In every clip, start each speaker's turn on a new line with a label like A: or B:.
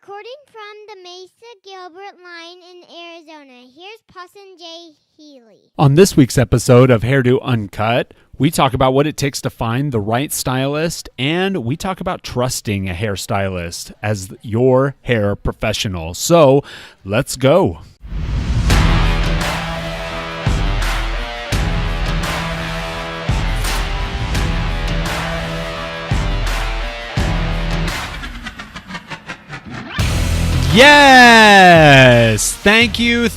A: Recording from the Mesa Gilbert line in Arizona, here's Paulson J. Healy.
B: On this week's episode of Hairdo Uncut, we talk about what it takes to find the right stylist, and we talk about trusting a hairstylist as your hair professional. So, let's go. Yes! Thank you,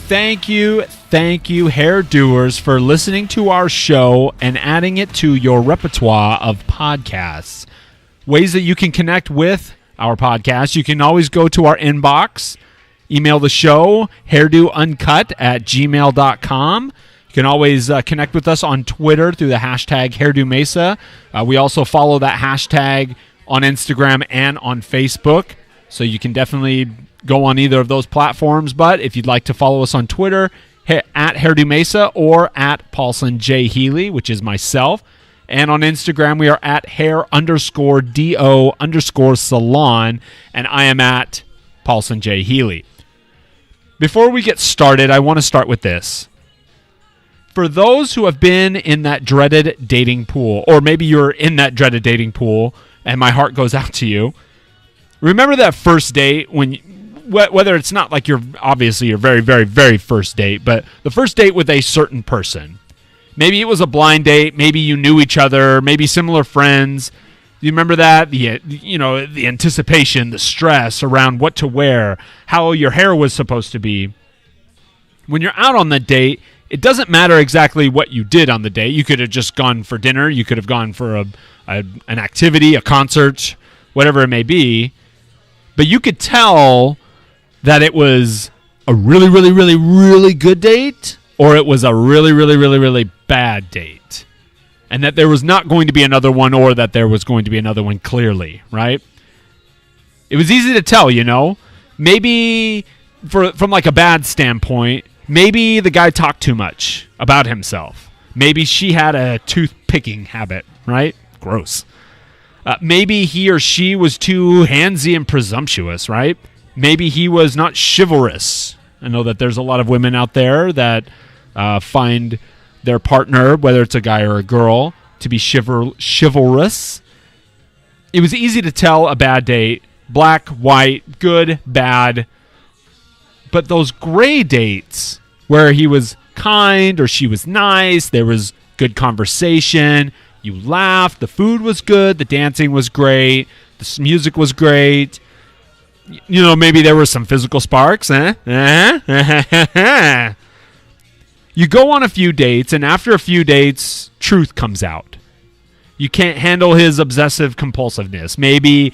B: hairdoers, for listening to our show and adding it to your repertoire of podcasts. Ways that you can connect with our podcast: you can always go to our inbox, email the show, hairdouncut@gmail.com. You can always connect with us on Twitter through the hashtag HairdoMesa. We also follow that hashtag on Instagram and on Facebook, so you can definitely go on either of those platforms. But if you'd like to follow us on Twitter, at Hairdo Mesa or at Paulson J. Healy, which is myself. And on Instagram, we are at hair_do_salon, and I am at Paulson J. Healy. Before we get started, I want to start with this. For those who have been in that dreaded dating pool, or maybe you're in that dreaded dating pool, and my heart goes out to you, remember that first date when whether it's not like you're obviously your very, very, very first date, but the first date with a certain person. Maybe it was a blind date. Maybe you knew each other. Maybe similar friends. Do you remember that? The anticipation, the stress around what to wear, how your hair was supposed to be. When you're out on the date, it doesn't matter exactly what you did on the date. You could have just gone for dinner. You could have gone for an activity, a concert, whatever it may be. But you could tell that it was a really, really, really, really good date, or it was a really, really, really, really bad date. And that there was not going to be another one, or that there was going to be another one clearly, right? It was easy to tell, Maybe from like a bad standpoint, maybe the guy talked too much about himself. Maybe she had a tooth-picking habit, right? Gross. Maybe he or she was too handsy and presumptuous, right? Maybe he was not chivalrous. I know that there's a lot of women out there that find their partner, whether it's a guy or a girl, to be chivalrous. It was easy to tell a bad date: black, white, good, bad. But those gray dates where he was kind or she was nice, there was good conversation, you laughed, the food was good, the dancing was great, the music was great. Maybe there were some physical sparks. You go on a few dates, and after a few dates, truth comes out. You can't handle his obsessive compulsiveness. Maybe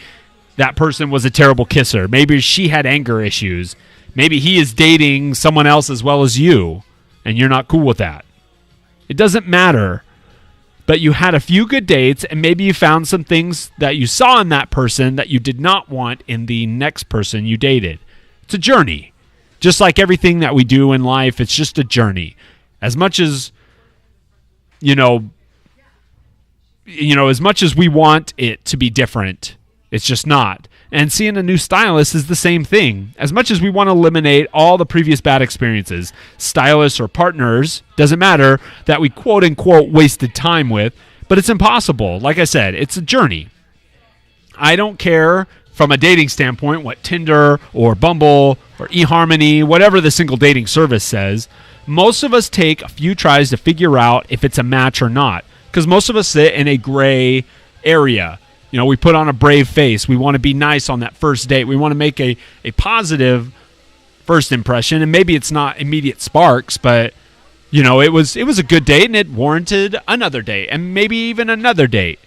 B: that person was a terrible kisser. Maybe she had anger issues. Maybe he is dating someone else as well as you, and you're not cool with that. It doesn't matter. But you had a few good dates, and maybe you found some things that you saw in that person that you did not want in the next person you dated. It's a journey. Just like everything that we do in life, it's just a journey. As much as, as much as we want it to be different, it's just not. And seeing a new stylist is the same thing. As much as we want to eliminate all the previous bad experiences, stylists or partners, doesn't matter, that we quote-unquote wasted time with, but it's impossible. Like I said, it's a journey. I don't care from a dating standpoint what Tinder or Bumble or eHarmony, whatever the single dating service says. Most of us take a few tries to figure out if it's a match or not, because most of us sit in a gray area. We put on a brave face. We want to be nice on that first date. We want to make a positive first impression, and maybe it's not immediate sparks, but it was a good date, and it warranted another date, and maybe even another date.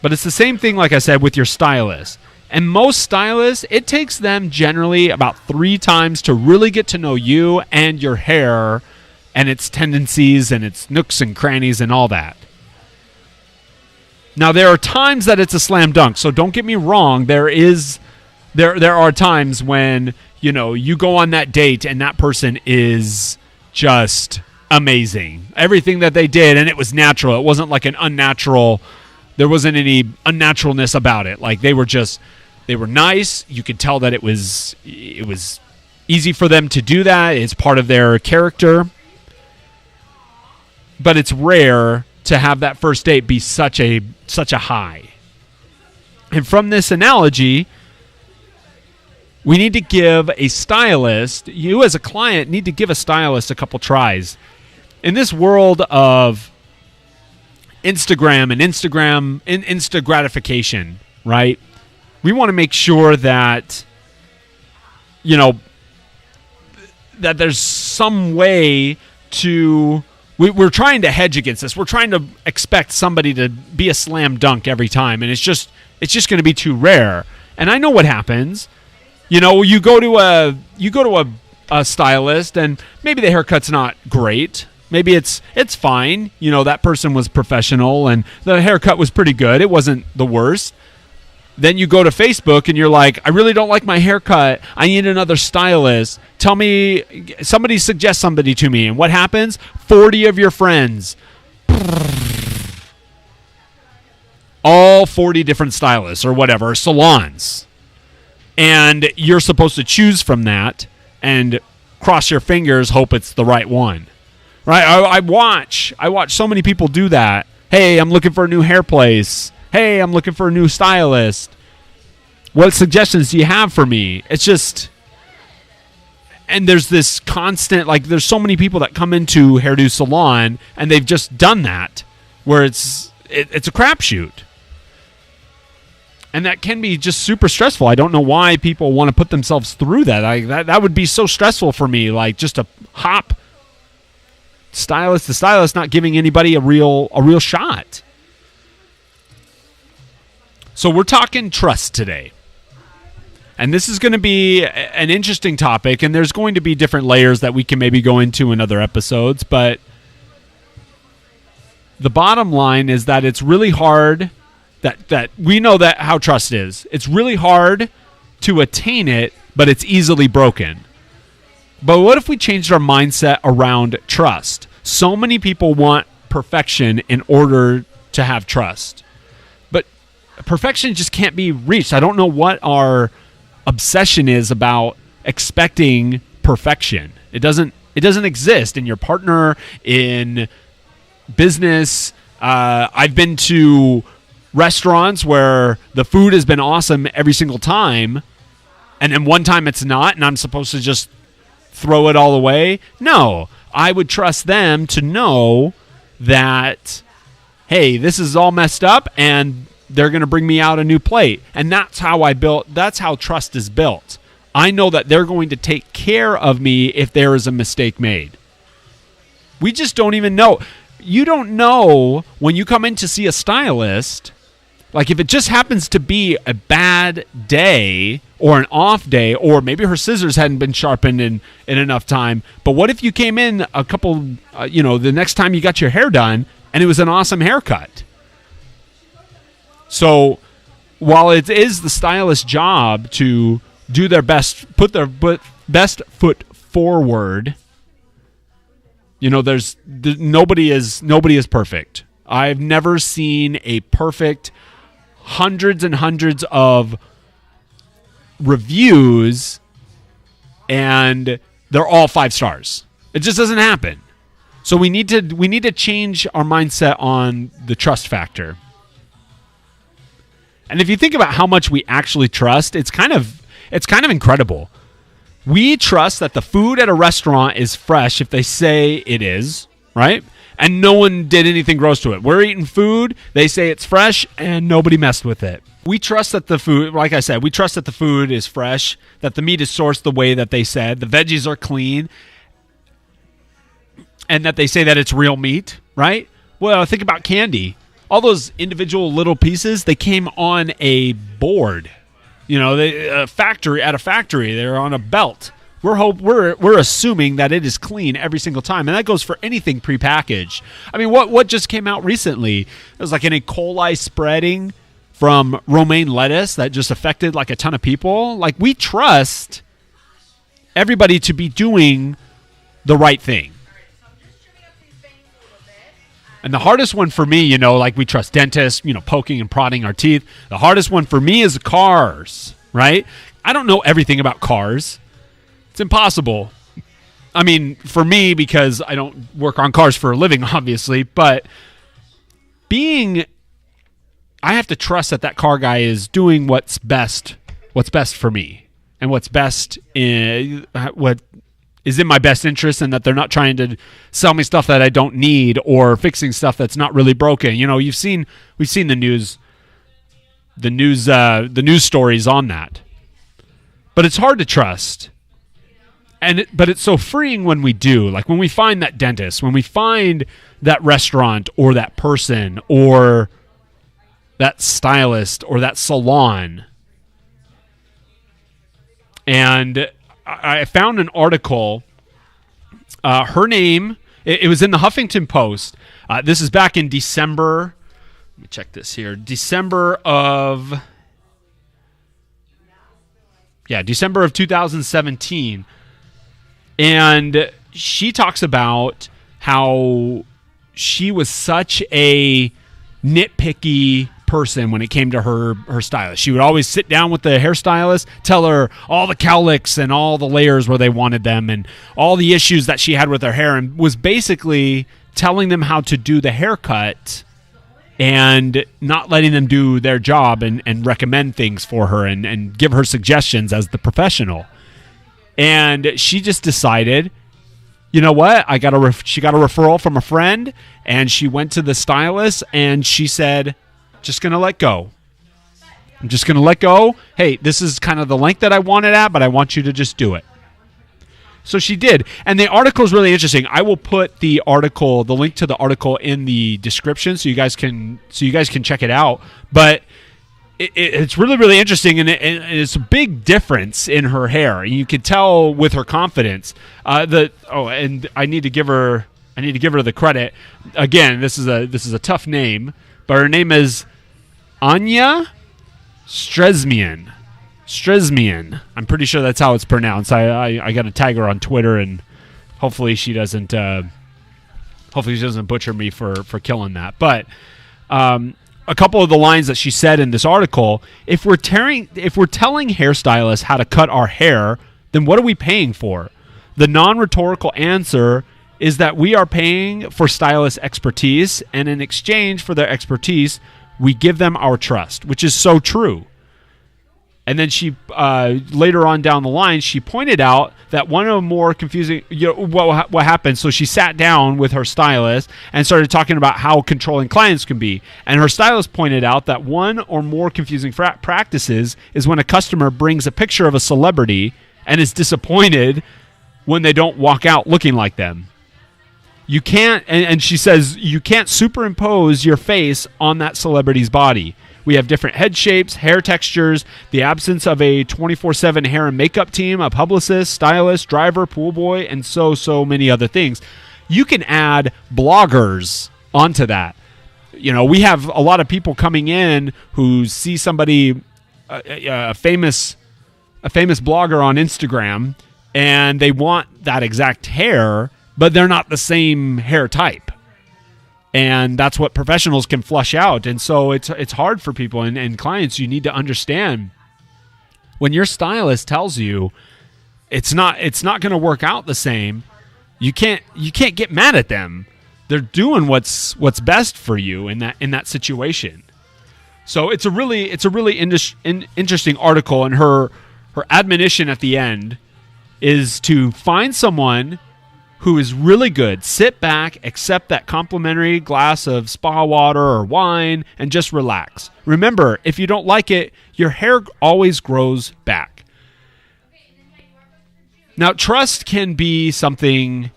B: But it's the same thing, like I said, with your stylist. And most stylists, it takes them generally about 3 times to really get to know you and your hair and its tendencies and its nooks and crannies and all that. Now, there are times that it's a slam dunk, so don't get me wrong. There are times when, you go on that date and that person is just amazing. Everything that they did, and it was natural. It wasn't like an unnatural, there wasn't any unnaturalness about it. Like, they were just They were nice. You could tell that it was easy for them to do that. It's part of their character. But it's rare to have that first date be such a high. And from this analogy, we need to give a stylist, you as a client need to give a stylist a couple tries. In this world of Instagram and instant gratification, right? We want to make sure that, that there's some way to... We're trying to hedge against this. We're trying to expect somebody to be a slam dunk every time, and it's just going to be too rare. And I know what happens. You go to a stylist, and maybe the haircut's not great. Maybe it's fine. That person was professional, and the haircut was pretty good. It wasn't the worst. Then you go to Facebook and you're like, I really don't like my haircut. I need another stylist. Tell me, somebody suggest somebody to me. And what happens? 40 of your friends. All 40 different stylists or whatever, salons. And you're supposed to choose from that and cross your fingers, hope it's the right one. Right? I watch so many people do that. Hey, I'm looking for a new hair place. Hey, I'm looking for a new stylist. What suggestions do you have for me? It's just... And there's this constant... there's so many people that come into Hairdo Salon, and they've just done that, where it's a crapshoot. And that can be just super stressful. I don't know why people want to put themselves through that. That would be so stressful for me, just a hop stylist to stylist, not giving anybody a real shot. So we're talking trust today. And this is going to be an interesting topic, and there's going to be different layers that we can maybe go into in other episodes, but the bottom line is that it's really hard that we know that how trust is. It's really hard to attain it, but it's easily broken. But what if we changed our mindset around trust? So many people want perfection in order to have trust. Perfection just can't be reached. I don't know what our obsession is about expecting perfection. It doesn't exist in your partner, in business. I've been to restaurants where the food has been awesome every single time, and then one time it's not, and I'm supposed to just throw it all away. No, I would trust them to know that, hey, this is all messed up, and they're going to bring me out a new plate. And that's how trust is built. I know that they're going to take care of me if there is a mistake made. We just don't even know. You don't know when you come in to see a stylist, if it just happens to be a bad day or an off day, or maybe her scissors hadn't been sharpened in enough time. But what if you came in a couple, the next time you got your hair done and it was an awesome haircut? So while it is the stylist's job to do their best, put their best foot forward, nobody is perfect. I've never seen a perfect hundreds and hundreds of reviews and they're all 5 stars. It just doesn't happen. So we need to change our mindset on the trust factor. And if you think about how much we actually trust, it's kind of incredible. We trust that the food at a restaurant is fresh if they say it is, right? And no one did anything gross to it. We're eating food, they say it's fresh, and nobody messed with it. We trust that the food, like I said, we trust that the food is fresh, that the meat is sourced the way that they said, the veggies are clean, and that they say that it's real meat, right? Well, think about candy. All those individual little pieces, they came on a board. A factory, they're on a belt. We're assuming that it is clean every single time, and that goes for anything prepackaged. I mean, what just came out recently? It was an E. coli spreading from romaine lettuce that just affected a ton of people. We trust everybody to be doing the right thing. And the hardest one for me, we trust dentists, poking and prodding our teeth. The hardest one for me is cars. right? I don't know everything about cars. It's impossible. I mean, for me, because I don't work on cars for a living, obviously, but I have to trust that car guy is doing what's best for me, and what is in my best interest, and that they're not trying to sell me stuff that I don't need or fixing stuff that's not really broken. We've seen the news stories on that. But it's hard to trust. But it's so freeing when we do. Like when we find that dentist, when we find that restaurant or that person or that stylist or that salon. And I found an article. Her name, it was in the Huffington Post. This is back in December. Let me check this here. December of 2017. And she talks about how she was such a nitpicky person when it came to her stylist. She would always sit down with the hairstylist, tell her all the cowlicks and all the layers where they wanted them and all the issues that she had with her hair, and was basically telling them how to do the haircut and not letting them do their job and recommend things for her and give her suggestions as the professional. And she just decided, you know what? She got a referral from a friend, and she went to the stylist, and she said, just going to let go. I'm just going to let go. Hey, this is kind of the length that I want it at, but I want you to just do it. So she did. And the article is really interesting. I will put the link to the article in the description so you guys can check it out. But it's really, really interesting, and it's a big difference in her hair. You can tell with her confidence. And I need to give her the credit. Again, this is a tough name, but her name is Anya Stresmian. I'm pretty sure that's how it's pronounced. I got to tag her on Twitter, and hopefully she doesn't butcher me for killing that. But a couple of the lines that she said in this article: if we're telling hairstylists how to cut our hair, then what are we paying for? The non-rhetorical answer is that we are paying for stylist expertise, and in exchange for their expertise, we give them our trust, which is so true. And then she, later on down the line, she pointed out that one of the more confusing, what happened. So she sat down with her stylist and started talking about how controlling clients can be. And her stylist pointed out that one or more confusing practices is when a customer brings a picture of a celebrity and is disappointed when they don't walk out looking like them. You can't, and she says, you can't superimpose your face on that celebrity's body. We have different head shapes, hair textures, the absence of a 24/7 hair and makeup team, a publicist, stylist, driver, pool boy, and so many other things. You can add bloggers onto that. We have a lot of people coming in who see somebody, a famous blogger on Instagram, and they want that exact hair, but they're not the same hair type. And that's what professionals can flush out. And so it's hard for people and clients. You need to understand when your stylist tells you it's not going to work out the same. You can't get mad at them. They're doing what's best for you in that situation. So it's a really interesting article, and her admonition at the end is to find someone who is really good. Sit back, accept that complimentary glass of spa water or wine, and just relax. Remember, if you don't like it, your hair always grows back. Now, trust can be something.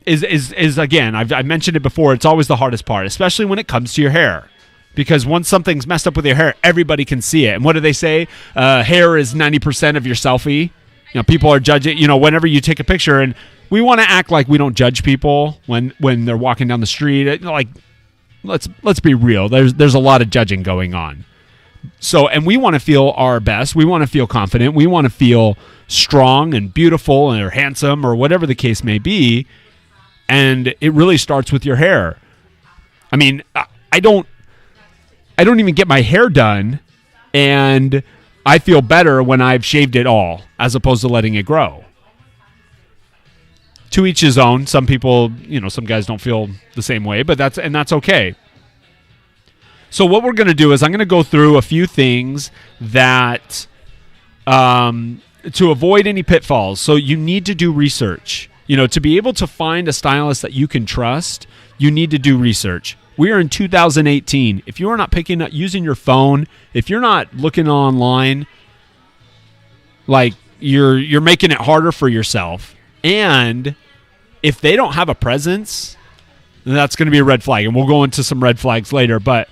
B: Is again, I've mentioned it before. It's always the hardest part, especially when it comes to your hair. Because once something's messed up with your hair, everybody can see it. And what do they say? Hair is 90% of your selfie. People are judging, whenever you take a picture, and we want to act like we don't judge people when they're walking down the street. Like, let's be real. There's a lot of judging going on. So, and we want to feel our best. We want to feel confident. We want to feel strong and beautiful or handsome or whatever the case may be. And it really starts with your hair. I mean, I don't even get my hair done and I feel better when I've shaved it all as opposed to letting it grow. To each his own. Some people, some guys don't feel the same way, but that's okay. So what we're going to do is I'm going to go through a few things that to avoid any pitfalls. So you need to do research. To be able to find a stylist that you can trust, you need to do research. We are in 2018. If you are not picking up, using your phone, if you're not looking online, like you're making it harder for yourself. And if they don't have a presence, then that's going to be a red flag. And we'll go into some red flags later. But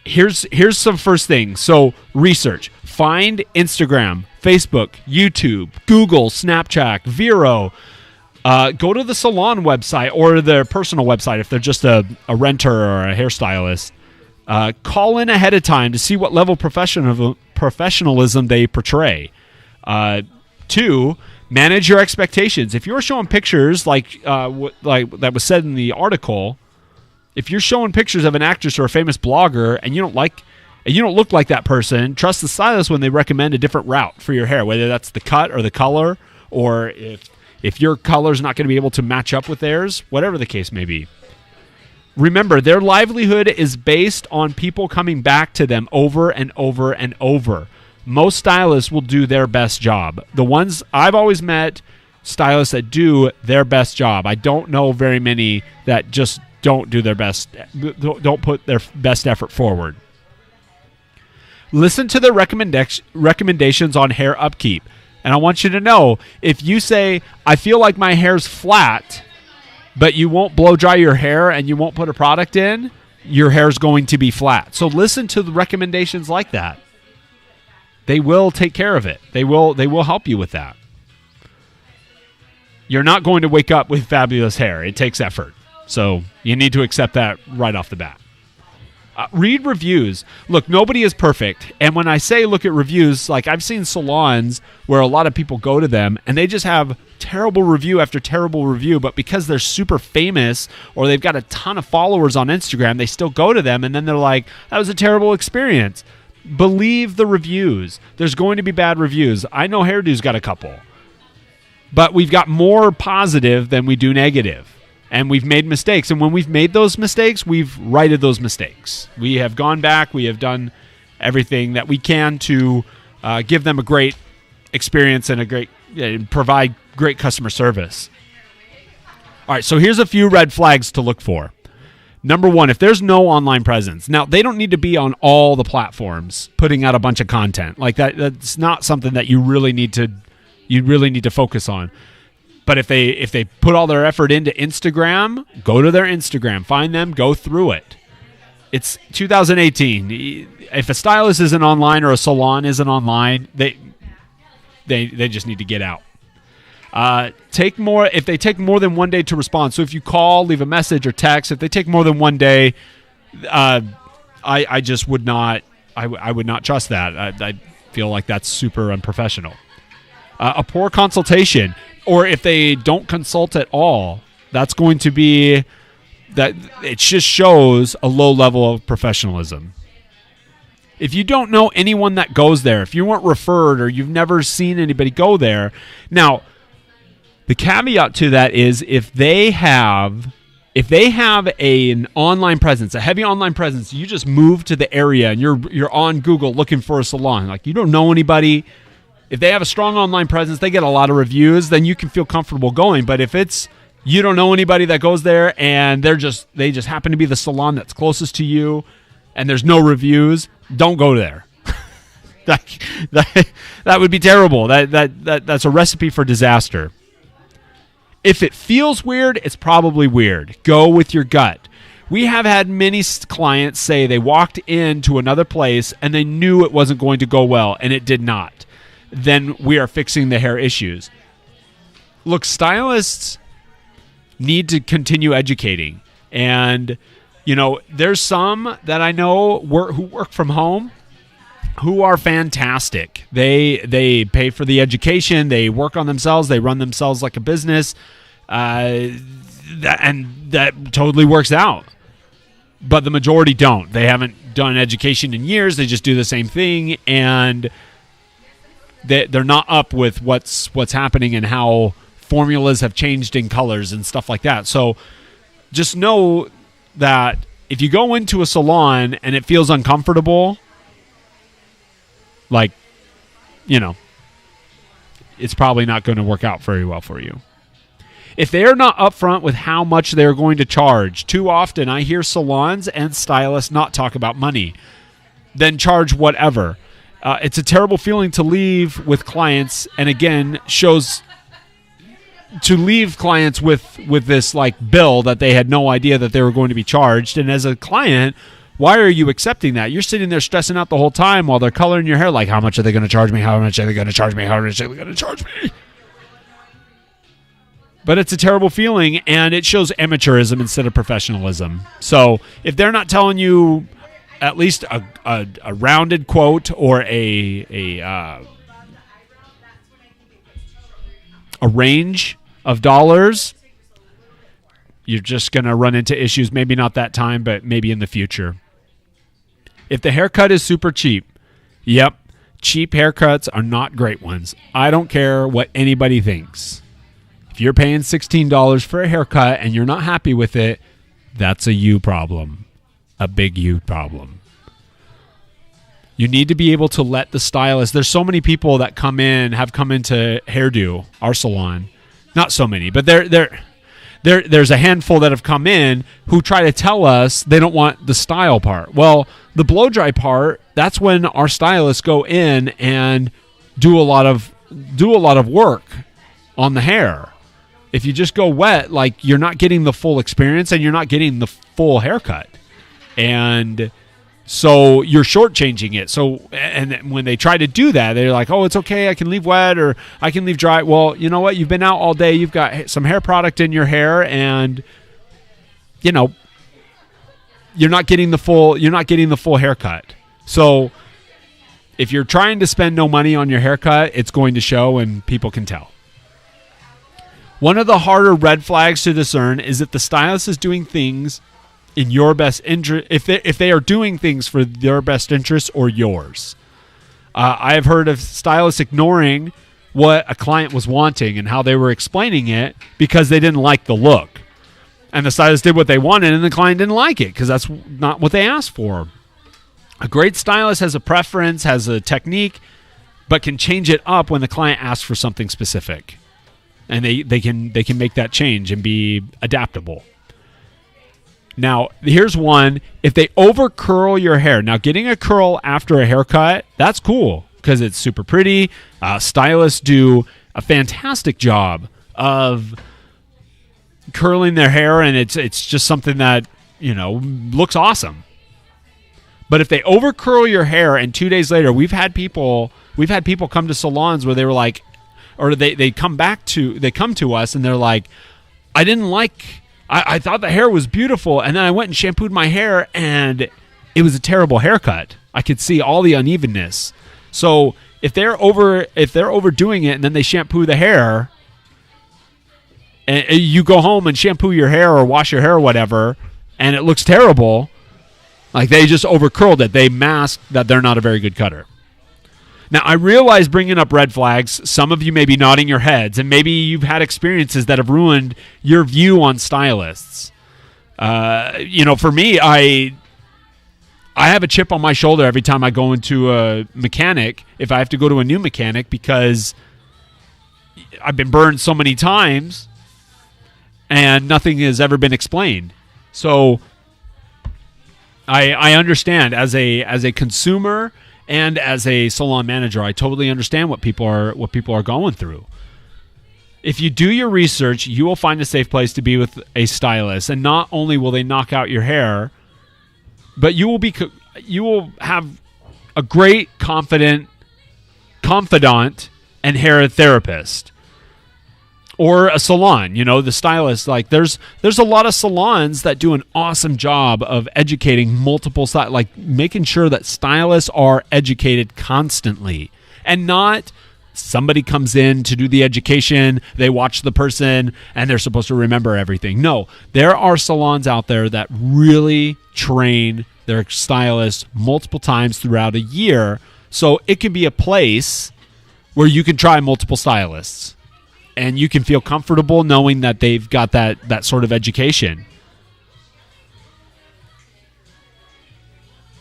B: here's some first things. So research. Find Instagram, Facebook, YouTube, Google, Snapchat, Vero. Go to the Salon website or their personal website if they're just a renter or a hairstylist. Call in ahead of time to see what level professionalism they portray. 2, manage your expectations. If you're showing pictures like that was said in the article, if you're showing pictures of an actress or a famous blogger and you don't look like that person, trust the stylist when they recommend a different route for your hair, whether that's the cut or the color, or if your color's not going to be able to match up with theirs, whatever the case may be. Remember, their livelihood is based on people coming back to them over and over and over. Most stylists will do their best job. The ones I've always met, stylists that do their best job. I don't know very many that just don't do their best, don't put their best effort forward. Listen to their recommendations on hair upkeep. And I want you to know, if you say, I feel like my hair's flat, but you won't blow dry your hair and you won't put a product in, your hair's going to be flat. So listen to the recommendations like that. They will take care of it. They will help you with that. You're not going to wake up with fabulous hair. It takes effort. So you need to accept that right off the bat. Read reviews. Look, nobody is perfect. And when I say look at reviews, like I've seen salons where a lot of people go to them and they just have terrible review after terrible review, but because they're super famous or they've got a ton of followers on Instagram, they still go to them and then they're like, that was a terrible experience. Believe the reviews. There's going to be bad reviews. I know Hairdo's got a couple, but we've got more positive than we do negative. And we've made mistakes. And when we've made those mistakes, we've righted those mistakes. We have gone back. We have done everything that we can to give them a great experience and provide great customer service. All right, so here's a few red flags to look for. Number 1, if there's no online presence. Now, they don't need to be on all the platforms putting out a bunch of content. Like that's not something that you really need to focus on. But if they put all their effort into Instagram, go to their Instagram, find them, go through it. It's 2018. If a stylist isn't online or a salon isn't online, they just need to get out. If they take more than 1 day to respond. So if you call, leave a message or text, if they take more than 1 day, I just would not. I would not trust that. I feel like that's super unprofessional. A poor consultation, or if they don't consult at all, that's going to be that. It just shows a low level of professionalism. If you don't know anyone that goes there, if you weren't referred or you've never seen anybody go there, now the caveat to that is if they have an online presence, a heavy online presence, you just move to the area and you're on Google looking for a salon, like you don't know anybody. If they have a strong online presence, they get a lot of reviews, then you can feel comfortable going. But if it's you don't know anybody that goes there and they just happen to be the salon that's closest to you and there's no reviews, don't go there. that would be terrible. That's a recipe for disaster. If it feels weird, it's probably weird. Go with your gut. We have had many clients say they walked into another place and they knew it wasn't going to go well, and it did not. Then we are fixing the hair issues. Look, stylists need to continue educating. And, there's some that I know who work from home who are fantastic. They pay for the education. They work on themselves. They run themselves like a business. And that totally works out. but the majority don't. They haven't done education in years. They just do the same thing, and they're not up with what's happening and how formulas have changed in colors and stuff like that. So just know that if you go into a salon and it feels uncomfortable, like, it's probably not going to work out very well for you. If they're not upfront with how much they're going to charge, too often I hear salons and stylists not talk about money, then charge whatever. It's a terrible feeling to leave with clients, and again, shows to leave clients with this like bill that they had no idea that they were going to be charged. And as a client, why are you accepting that? You're sitting there stressing out the whole time while they're coloring your hair, like, how much are they going to charge me? How much are they going to charge me? How much are they going to charge me? But it's a terrible feeling, and it shows amateurism instead of professionalism. So if they're not telling you at least a rounded quote or a range of dollars, you're just going to run into issues, maybe not that time, but maybe in the future. If the haircut is super cheap, yep, cheap haircuts are not great ones. I don't care what anybody thinks. If you're paying $16 for a haircut and you're not happy with it, that's a you problem, a big you problem. You need to be able to let the stylist. There's so many people that have come into Hairdo, our salon. Not so many, but there's a handful that have come in who try to tell us they don't want the style part. Well, the blow dry part, that's when our stylists go in and do a lot of work on the hair. If you just go wet, like, you're not getting the full experience and you're not getting the full haircut. And so you're shortchanging it. So, and when they try to do that, they're like, oh, it's okay, I can leave wet or I can leave dry. Well, you know what? You've been out all day. You've got some hair product in your hair, and you're not getting the full haircut. So if you're trying to spend no money on your haircut, it's going to show, and people can tell. One of the harder red flags to discern is if the stylist is doing things in your best interest, if they are doing things for their best interest or yours. I have heard of stylists ignoring what a client was wanting and how they were explaining it because they didn't like the look. And the stylist did what they wanted and the client didn't like it because that's not what they asked for. A great stylist has a preference, has a technique, but can change it up when the client asks for something specific. And they can make that change and be adaptable. Now, here's one. If they over curl your hair. Now, getting a curl after a haircut, that's cool because it's super pretty. Stylists do a fantastic job of curling their hair, and it's just something that, looks awesome. But if they over curl your hair and 2 days later, we've had people come to salons where they were like, or they come to us and they're like, I thought the hair was beautiful, and then I went and shampooed my hair, and it was a terrible haircut. I could see all the unevenness. So if they're overdoing it, and then they shampoo the hair, and you go home and shampoo your hair or wash your hair or whatever, and it looks terrible, like they just over curled it. They masked that they're not a very good cutter. Now, I realize bringing up red flags, some of you may be nodding your heads, and maybe you've had experiences that have ruined your view on stylists. For me, I have a chip on my shoulder every time I go into a mechanic, if I have to go to a new mechanic, because I've been burned so many times, and nothing has ever been explained. So I understand as a consumer and as a salon manager, I totally understand what people are going through. If you do your research, you will find a safe place to be with a stylist, and not only will they knock out your hair, but you will have a great confidant and hair therapist. Or a salon, the stylist. Like there's a lot of salons that do an awesome job of educating multiple like making sure that stylists are educated constantly and not somebody comes in to do the education, they watch the person, and they're supposed to remember everything. No, there are salons out there that really train their stylists multiple times throughout a year, so it can be a place where you can try multiple stylists, and you can feel comfortable knowing that they've got that sort of education.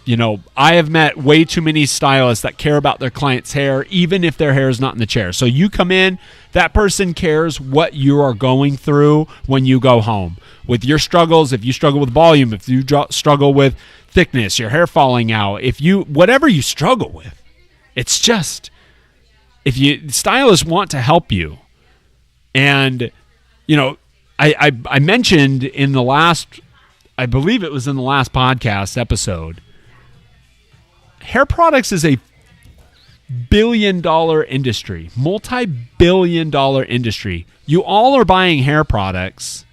B: You know, I have met way too many stylists that care about their client's hair, even if their hair is not in the chair. So you come in, that person cares what you are going through when you go home. With your struggles, if you struggle with volume, if you struggle with thickness, your hair falling out, whatever you struggle with, it's just, stylists want to help you. And, you know, I mentioned in the last, I believe it was in the last podcast episode, hair products is a billion-dollar industry, multi-billion-dollar industry. You all are buying hair products.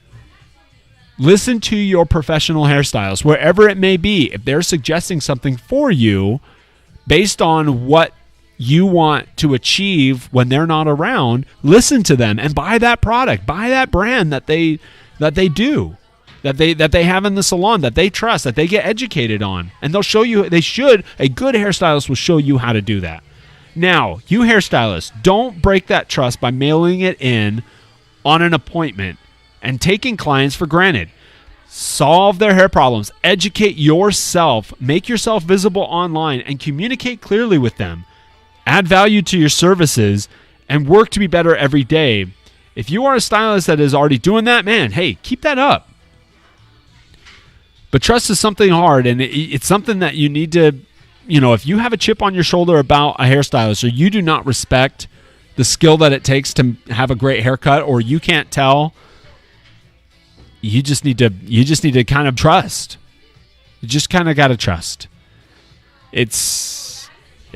B: Listen to your professional hairstylist, wherever it may be. If they're suggesting something for you based on what you want to achieve when they're not around, listen to them and buy that product, buy that brand that they do. That they have in the salon, that they trust, that they get educated on. And they'll show you, a good hairstylist will show you how to do that. Now, you hairstylists, don't break that trust by mailing it in on an appointment and taking clients for granted. Solve their hair problems. Educate yourself. Make yourself visible online and communicate clearly with them. Add value to your services and work to be better every day. If you are a stylist that is already doing that, man, hey, keep that up. But trust is something hard, and it's something that you need to, if you have a chip on your shoulder about a hairstylist, or you do not respect the skill that it takes to have a great haircut, or you can't tell, you just need to kind of trust. You just kind of got to trust. It's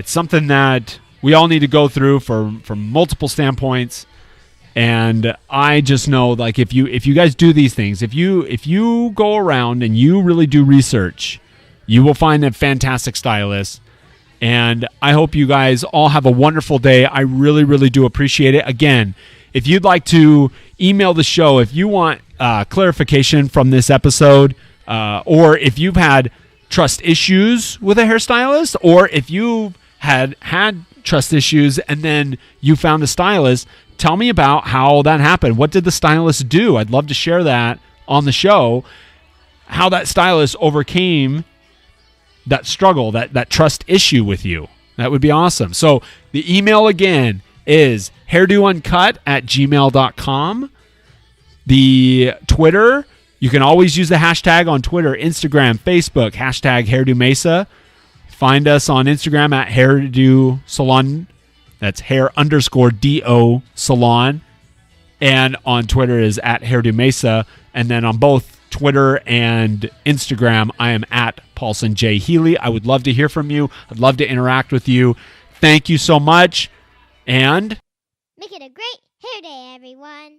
B: something that we all need to go through from multiple standpoints. And I just know, like, if you guys do these things, if you go around and you really do research, you will find a fantastic stylist. And I hope you guys all have a wonderful day. I really, really do appreciate it. Again, if you'd like to email the show, if you want clarification from this episode, or if you've had trust issues with a hairstylist, or if you had trust issues and then you found a stylist, tell me about how that happened. What did the stylist do? I'd love to share that on the show, how that stylist overcame that struggle, that trust issue with you. That would be awesome. So the email again is hairdouncut@gmail.com. The Twitter, you can always use the hashtag on Twitter, Instagram, Facebook, #HairDoMesa. Find us on Instagram at Hairdo Salon. That's hair_do salon. And on Twitter is at Hairdo Mesa. And then on both Twitter and Instagram, I am at Paulson J. Healy. I would love to hear from you. I'd love to interact with you. Thank you so much. And
A: make it a great hair day, everyone.